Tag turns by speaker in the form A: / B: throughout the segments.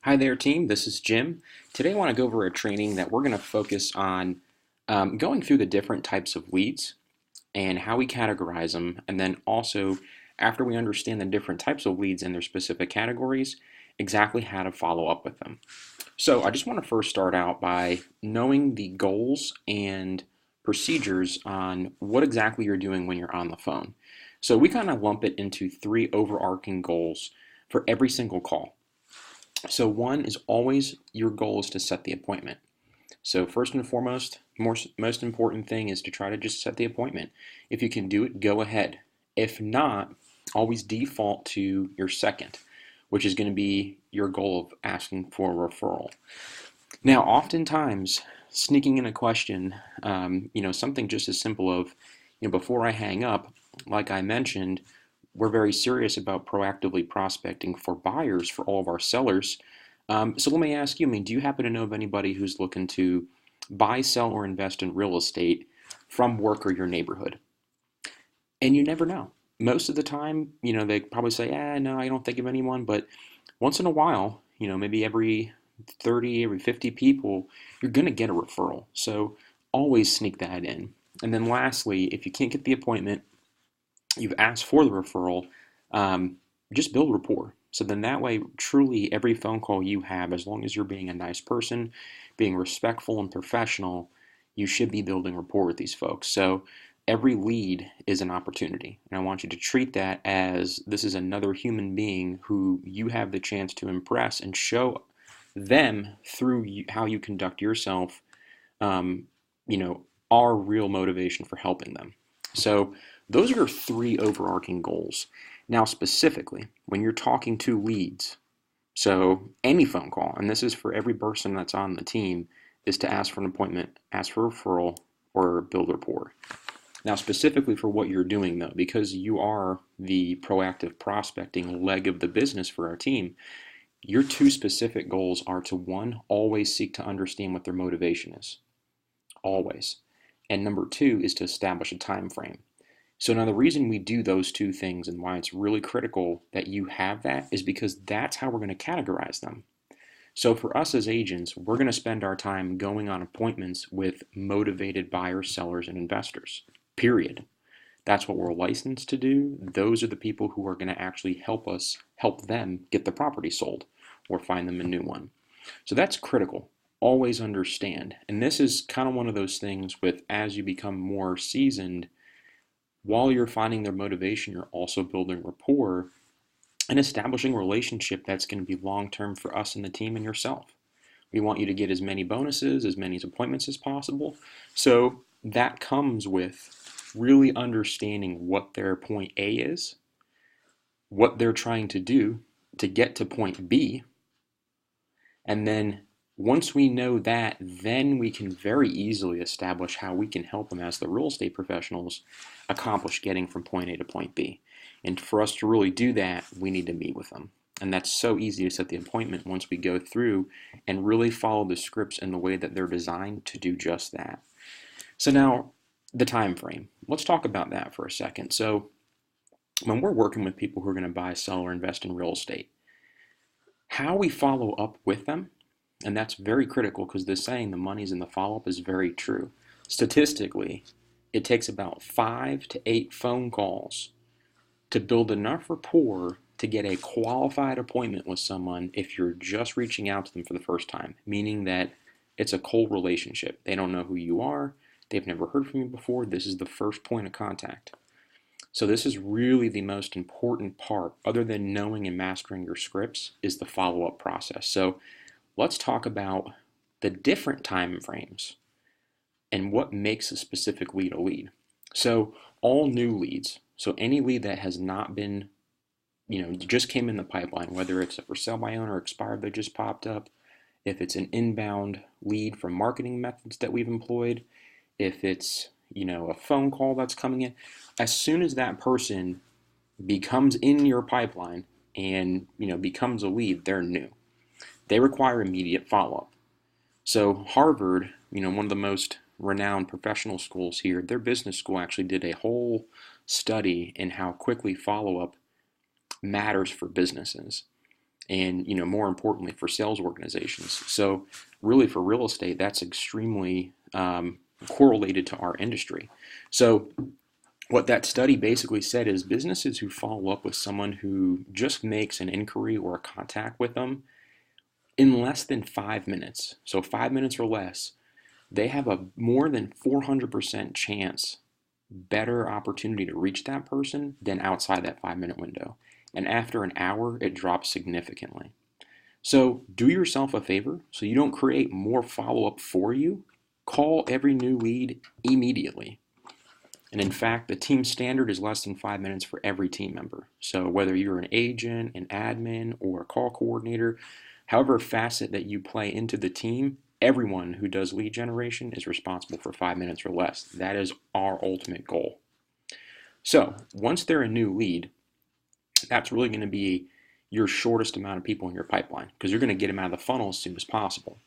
A: Hi there, team. This is Jim. Today, I want to go over a training that we're going to focus on going through the different types of leads and how we categorize them. And then also, after we understand the different types of leads and their specific categories, exactly how to follow up with them. So, I just want to first start out by knowing the goals and procedures on what exactly you're doing when you're on the phone. So, we kind of lump it into three overarching goals for every single call. So one is always your goal is to set the appointment. So first and foremost, most important thing is to try to just set the appointment. If you can do it, go ahead. If not, always default to your second, which is going to be your goal of asking for a referral. Now, oftentimes, sneaking in a question, something just as simple of, before I hang up, like I mentioned, we're very serious about proactively prospecting for buyers for all of our sellers. So let me ask you, do you happen to know of anybody who's looking to buy, sell, or invest in real estate from work or your neighborhood? And you never know. Most of the time, they probably say, no, I don't think of anyone. But once in a while, maybe every 30, every 50 people, you're going to get a referral. So always sneak that in. And then lastly, if you can't get the appointment, you've asked for the referral, just build rapport. So then that way, truly every phone call you have, as long as you're being a nice person, being respectful and professional, you should be building rapport with these folks. So every lead is an opportunity. And I want you to treat that as this is another human being who you have the chance to impress and show them through how you conduct yourself, um, you know, our real motivation for helping them. So those are your three overarching goals. Now, specifically, when you're talking to leads, so any phone call, and this is for every person that's on the team, is to ask for an appointment, ask for a referral, or build rapport. Now, specifically for what you're doing, though, because you are the proactive prospecting leg of the business for our team, your two specific goals are to one, always seek to understand what their motivation is. Always. And number two is to establish a time frame. So now the reason we do those two things and why it's really critical that you have that is because that's how we're going to categorize them. So for us as agents, we're going to spend our time going on appointments with motivated buyers, sellers, and investors. Period. That's what we're licensed to do. Those are the people who are going to actually help them get the property sold or find them a new one. So that's critical. Always understand. And this is kind of one of those things with as you become more seasoned, while you're finding their motivation, you're also building rapport and establishing a relationship that's going to be long term for us and the team and yourself. We want you to get as many bonuses, as many appointments as possible. So that comes with really understanding what their point A is, what they're trying to do to get to point B, and then once we know that, then we can very easily establish how we can help them as the real estate professionals accomplish getting from point A to point B. And for us to really do that, we need to meet with them. And that's so easy to set the appointment once we go through and really follow the scripts in the way that they're designed to do just that. So now, the time frame. Let's talk about that for a second. So when we're working with people who are going to buy, sell, or invest in real estate, how we follow up with them, and that's very critical because this saying the money's in the follow-up is very true. Statistically, it takes about 5 to 8 phone calls to build enough rapport to get a qualified appointment with someone if you're just reaching out to them for the first time, meaning that it's a cold relationship. They don't know who you are. They've never heard from you before. This is the first point of contact. So this is really the most important part, other than knowing and mastering your scripts, is the follow-up process. So let's talk about the different time frames and what makes a specific lead a lead. So all new leads, so any lead that has not been, just came in the pipeline, whether it's a for sale by owner expired that just popped up, if it's an inbound lead from marketing methods that we've employed, if it's, a phone call that's coming in, as soon as that person becomes in your pipeline and, becomes a lead, they're new. They require immediate follow-up. So Harvard, one of the most renowned professional schools here, their business school actually did a whole study in how quickly follow-up matters for businesses. and more importantly for sales organizations. So really for real estate, that's extremely correlated to our industry. So what that study basically said is businesses who follow up with someone who just makes an inquiry or a contact with them in less than 5 minutes, so 5 minutes or less, they have a more than 400% chance better opportunity to reach that person than outside that 5 minute window. And after an hour, it drops significantly. So do yourself a favor so you don't create more follow up for you. Call every new lead immediately. And in fact, the team standard is less than 5 minutes for every team member. So whether you're an agent, an admin, or a call coordinator, however facet that you play into the team, everyone who does lead generation is responsible for 5 minutes or less. That is our ultimate goal. So once they're a new lead, that's really going to be your shortest amount of people in your pipeline because you're going to get them out of the funnel as soon as possible.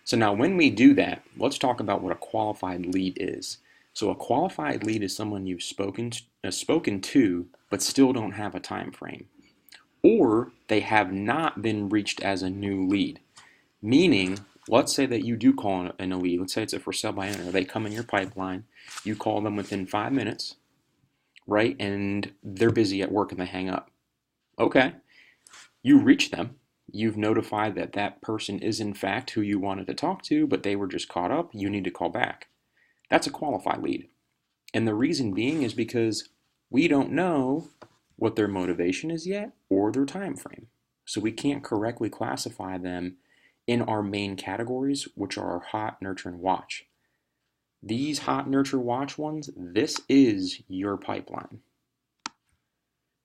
A: So now when we do that, let's talk about what a qualified lead is. So a qualified lead is someone you've spoken to, but still don't have a time frame. Or they have not been reached as a new lead. Meaning, let's say that you do call in a lead. Let's say it's a for sale by owner. They come in your pipeline. You call them within 5 minutes, right? And they're busy at work and they hang up. Okay. You reach them. You've notified that that person is in fact who you wanted to talk to, but they were just caught up. You need to call back. That's a qualified lead. And the reason being is because we don't know what their motivation is yet or their time frame. So we can't correctly classify them in our main categories, which are hot, nurture, and watch. These hot, nurture, watch ones, this is your pipeline.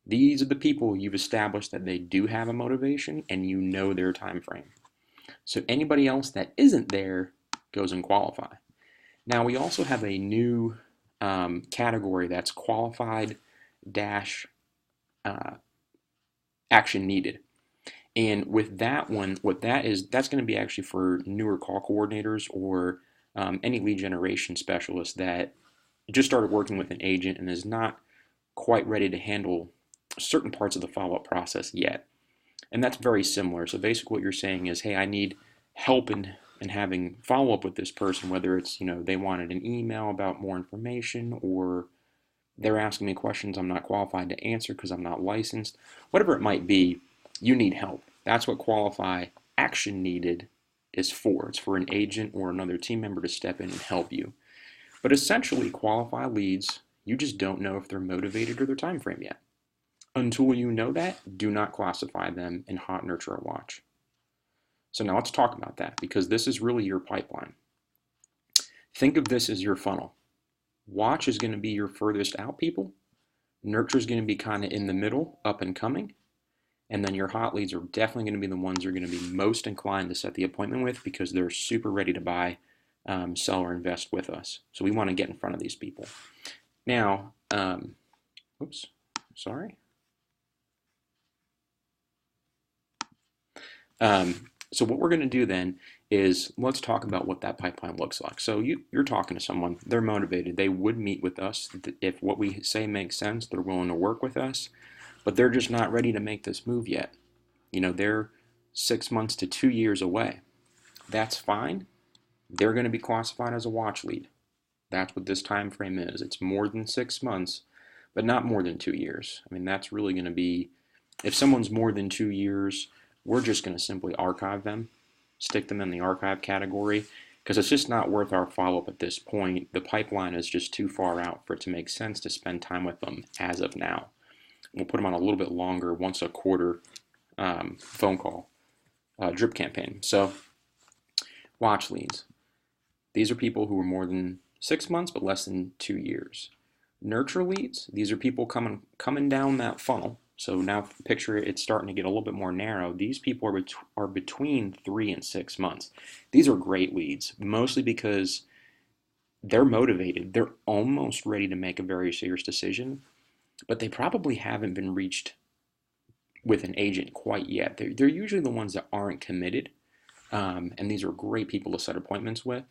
A: These are the people you've established that they do have a motivation and you know their time frame. So anybody else that isn't there goes and qualify. Now we also have a new category that's qualified dash action needed. And with that one, what that is, that's going to be actually for newer call coordinators or any lead generation specialist that just started working with an agent and is not quite ready to handle certain parts of the follow-up process yet. And that's very similar. So basically what you're saying is, hey, I need help in having follow-up with this person, whether it's, they wanted an email about more information or they're asking me questions I'm not qualified to answer because I'm not licensed. Whatever it might be, you need help. That's what qualify action needed is for. It's for an agent or another team member to step in and help you. But essentially, qualify leads, you just don't know if they're motivated or their time frame yet. Until you know that, do not classify them in hot, nurture, or watch. So now let's talk about that because this is really your pipeline. Think of this as your funnel. Watch is going to be your furthest out people. Nurture is going to be kind of in the middle, up and coming. And then your hot leads are definitely going to be the ones you're going to be most inclined to set the appointment with because they're super ready to buy, sell, or invest with us. So we want to get in front of these people. Now, oops, sorry. So what we're going to do then is let's talk about what that pipeline looks like. So you're talking to someone, they're motivated, they would meet with us. If what we say makes sense, they're willing to work with us, but they're just not ready to make this move yet. They're 6 months to 2 years away. That's fine. They're going to be classified as a watch lead. That's what this time frame is. It's more than 6 months, but not more than 2 years. I mean, that's really going to be, if someone's more than 2 years, we're just going to simply archive them, stick them in the archive category, because it's just not worth our follow-up at this point. The pipeline is just too far out for it to make sense to spend time with them as of now. We'll put them on a little bit longer, once a quarter phone call, drip campaign. So watch leads. These are people who are more than 6 months, but less than 2 years. Nurture leads, these are people coming down that funnel. So now picture it's starting to get a little bit more narrow. These people are between 3 and 6 months. These are great leads, mostly because they're motivated. They're almost ready to make a very serious decision, but they probably haven't been reached with an agent quite yet. They're usually the ones that aren't committed, and these are great people to set appointments with.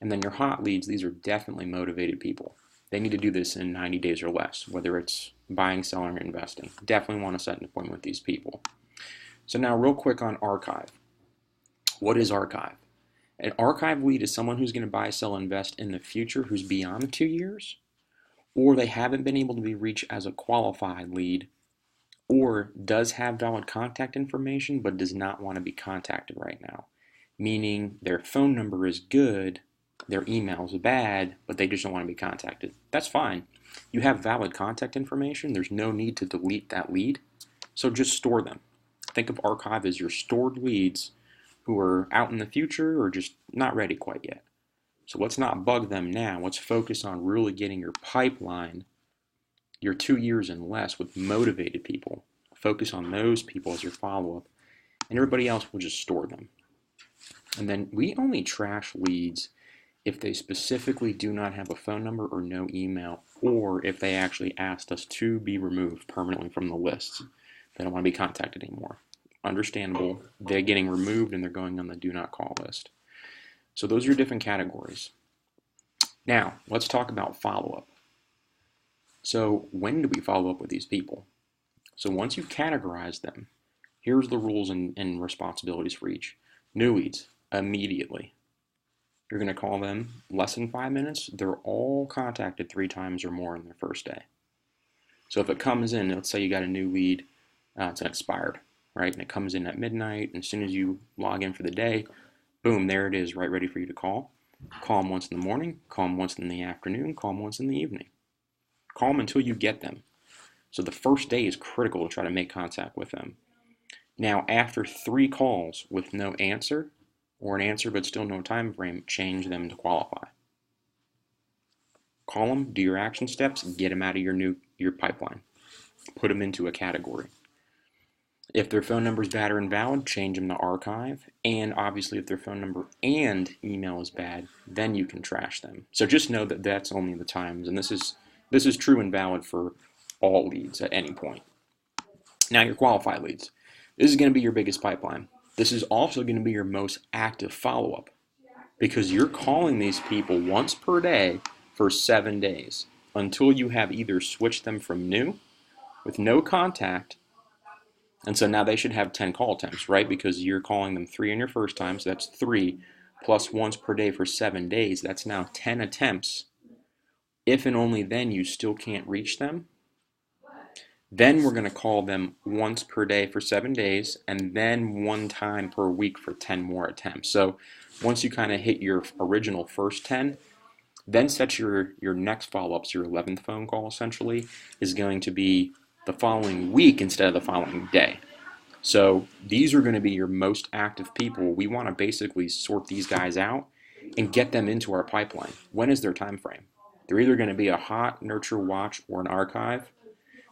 A: And then your hot leads, these are definitely motivated people. They need to do this in 90 days or less, whether it's buying, selling, or investing. Definitely want to set an appointment with these people. So now real quick on archive. What is archive? An archive lead is someone who's going to buy, sell, invest in the future who's beyond 2 years, or they haven't been able to be reached as a qualified lead, or does have valid contact information but does not want to be contacted right now. Meaning their phone number is good, their email is bad, but they just don't want to be contacted. That's fine. You have valid contact information. There's no need to delete that lead. So just store them. Think of archive as your stored leads who are out in the future or just not ready quite yet. So let's not bug them now. Let's focus on really getting your pipeline, your 2 years and less, with motivated people. Focus on those people as your follow-up, and everybody else will just store them. And then we only trash leads if they specifically do not have a phone number or no email, or if they actually asked us to be removed permanently from the lists. They don't want to be contacted anymore. Understandable. They're getting removed and they're going on the do not call list. So those are different categories. Now, let's talk about follow-up. So when do we follow up with these people? So once you've categorized them, here's the rules and responsibilities for each. New leads, immediately. You're going to call them less than 5 minutes. They're all contacted 3 times or more in their first day. So if it comes in, let's say you got a new lead, it's an expired, right? And it comes in at midnight, and as soon as you log in for the day, boom, there it is, right, ready for you to call. Call them once in the morning, call them once in the afternoon, call them once in the evening. Call them until you get them. So the first day is critical to try to make contact with them. Now, after 3 calls with no answer, or an answer but still no time frame, change them to qualify. Call them, do your action steps, get them out of your pipeline. Put them into a category. If their phone number is bad or invalid, change them to archive. And obviously, if their phone number and email is bad, then you can trash them. So just know that that's only the times, and this is true and valid for all leads at any point. Now, your qualified leads. This is going to be your biggest pipeline. This is also going to be your most active follow-up because you're calling these people once per day for 7 days until you have either switched them from new with no contact, and so now they should have 10 call attempts, right? Because you're calling them 3 on your first time, so that's 3 plus once per day for 7 days. That's now 10 attempts. If and only then you still can't reach them, then we're going to call them once per day for 7 days, and then 1 time per week for 10 more attempts. So once you kind of hit your original first 10, then set your next follow-ups, your 11th phone call essentially, is going to be the following week instead of the following day. So these are going to be your most active people. We want to basically sort these guys out and get them into our pipeline. When is their time frame? They're either going to be a hot, nurture, watch, or an archive.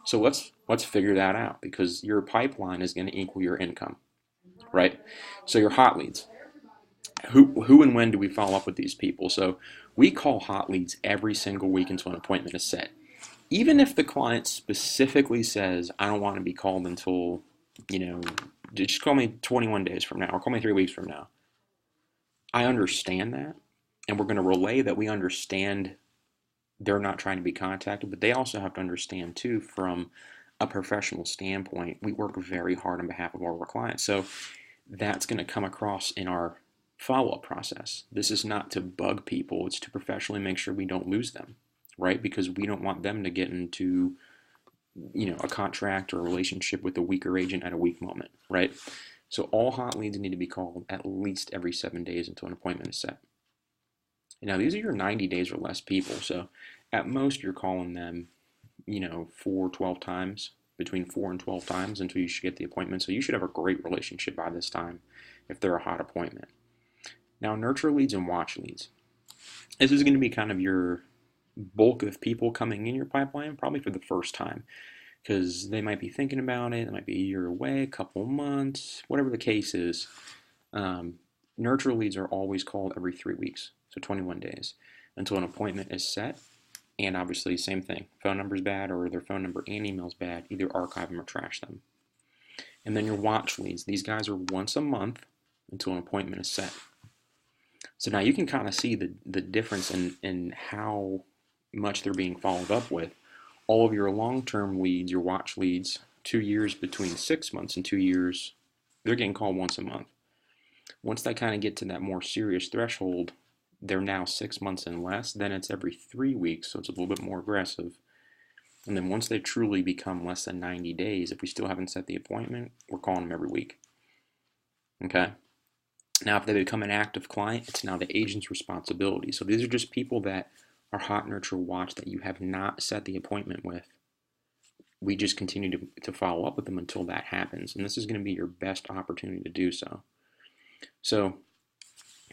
A: So let's figure that out because your pipeline is going to equal your income, right? So your hot leads. Who and when do we follow up with these people? So we call hot leads every single week until an appointment is set. Even if the client specifically says, I don't want to be called until, just call me 21 days from now or call me 3 weeks from now. I understand that, and we're going to relay that we understand they're not trying to be contacted, but they also have to understand too, from a professional standpoint, we work very hard on behalf of all of our clients. So that's going to come across in our follow-up process. This is not to bug people, it's to professionally make sure we don't lose them, right? Because we don't want them to get into, a contract or a relationship with a weaker agent at a weak moment, right? So all hot leads need to be called at least every 7 days until an appointment is set. Now, these are your 90 days or less people, so at most you're calling them, 12 times, between 4 and 12 times until you should get the appointment. So you should have a great relationship by this time if they're a hot appointment. Now, nurture leads and watch leads. This is going to be kind of your bulk of people coming in your pipeline, probably for the first time, because they might be thinking about it, they might be a year away, a couple months, whatever the case is. Nurture leads are always called every 3 weeks. So 21 days until an appointment is set. And obviously, same thing. Phone number's bad or their phone number and email's bad. Either archive them or trash them. And then your watch leads. These guys are once a month until an appointment is set. So now you can kind of see the difference in how much they're being followed up with. All of your long-term leads, your watch leads, 2 years between 6 months and 2 years they're getting called once a month. Once they kind of get to that more serious threshold, they're now 6 months and less. Then it's every 3 weeks, so it's a little bit more aggressive. And then once they truly become less than 90 days, if we still haven't set the appointment, we're calling them every week. Okay? Now, if they become an active client, it's now the agent's responsibility. So these are just people that are hot nurture watch that you have not set the appointment with. We just continue to follow up with them until that happens. And this is going to be your best opportunity to do so. So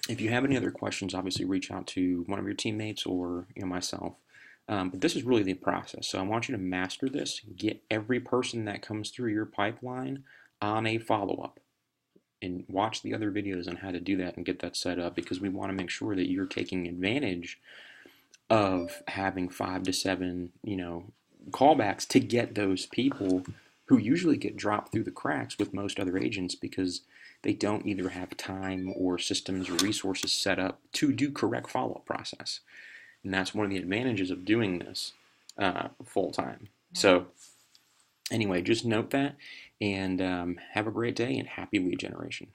A: if you have any other questions, obviously reach out to one of your teammates or myself. But this is really the process. So I want you to master this. Get every person that comes through your pipeline on a follow-up. And watch the other videos on how to do that and get that set up, because we want to make sure that you're taking advantage of having 5 to 7, callbacks to get those people who usually get dropped through the cracks with most other agents because they don't either have time or systems or resources set up to do correct follow-up process. And that's one of the advantages of doing this full time. So anyway, just note that, and have a great day and happy lead generation.